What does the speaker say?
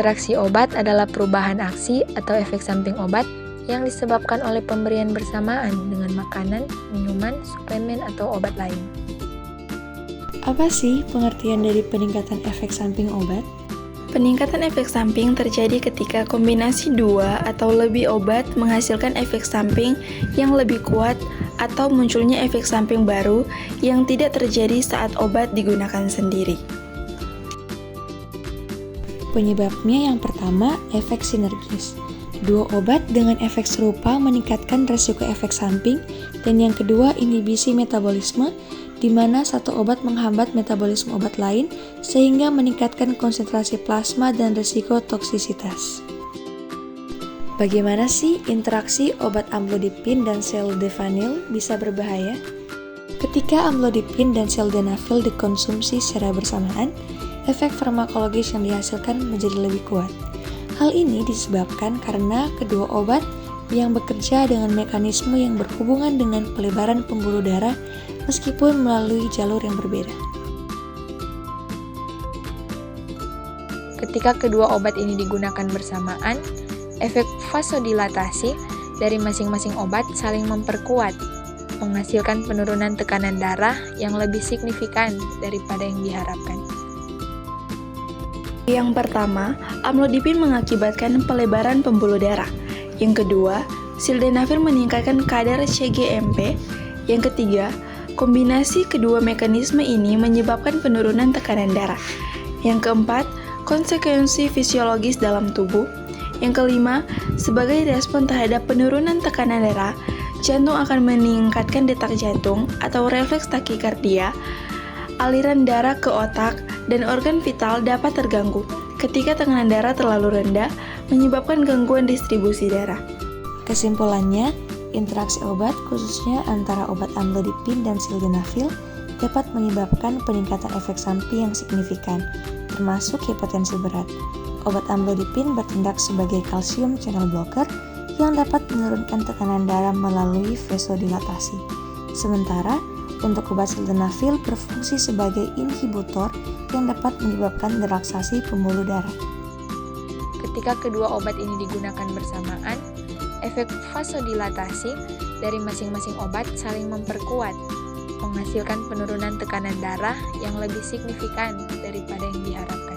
Interaksi obat adalah perubahan aksi atau efek samping obat yang disebabkan oleh pemberian bersamaan dengan makanan, minuman, suplemen, atau obat lain. Apa sih pengertian dari peningkatan efek samping obat? Peningkatan efek samping terjadi ketika kombinasi dua atau lebih obat menghasilkan efek samping yang lebih kuat atau munculnya efek samping baru yang tidak terjadi saat obat digunakan sendiri. Penyebabnya yang pertama, efek sinergis. Dua obat dengan efek serupa meningkatkan resiko efek samping, dan yang kedua, inhibisi metabolisme, di mana satu obat menghambat metabolisme obat lain sehingga meningkatkan konsentrasi plasma dan risiko toksisitas. Bagaimana sih interaksi obat amlodipin dan sildenafil bisa berbahaya? Ketika amlodipin dan sildenafil dikonsumsi secara bersamaan, efek farmakologis yang dihasilkan menjadi lebih kuat. Hal ini disebabkan karena kedua obat yang bekerja dengan mekanisme yang berhubungan dengan pelebaran pembuluh darah meskipun melalui jalur yang berbeda. Ketika kedua obat ini digunakan bersamaan, efek vasodilatasi dari masing-masing obat saling memperkuat, menghasilkan penurunan tekanan darah yang lebih signifikan daripada yang diharapkan. Yang pertama, amlodipin mengakibatkan pelebaran pembuluh darah. Yang kedua, sildenafil meningkatkan kadar cGMP. Yang ketiga, kombinasi kedua mekanisme ini menyebabkan penurunan tekanan darah. Yang keempat, konsekuensi fisiologis dalam tubuh. Yang kelima, sebagai respon terhadap penurunan tekanan darah, jantung akan meningkatkan detak jantung atau refleks takikardia. Aliran darah ke otak dan organ vital dapat terganggu ketika tekanan darah terlalu rendah, menyebabkan gangguan distribusi darah. Kesimpulannya, interaksi obat khususnya antara obat amlodipin dan sildenafil dapat menyebabkan peningkatan efek samping yang signifikan, termasuk hipertensi berat. Obat amlodipin bertindak sebagai kalsium channel blocker yang dapat menurunkan tekanan darah melalui vasodilatasi. Sementara, untuk obat sildenafil berfungsi sebagai inhibitor yang dapat menyebabkan relaksasi pembuluh darah. Ketika kedua obat ini digunakan bersamaan, efek vasodilatasi dari masing-masing obat saling memperkuat, menghasilkan penurunan tekanan darah yang lebih signifikan daripada yang diharapkan.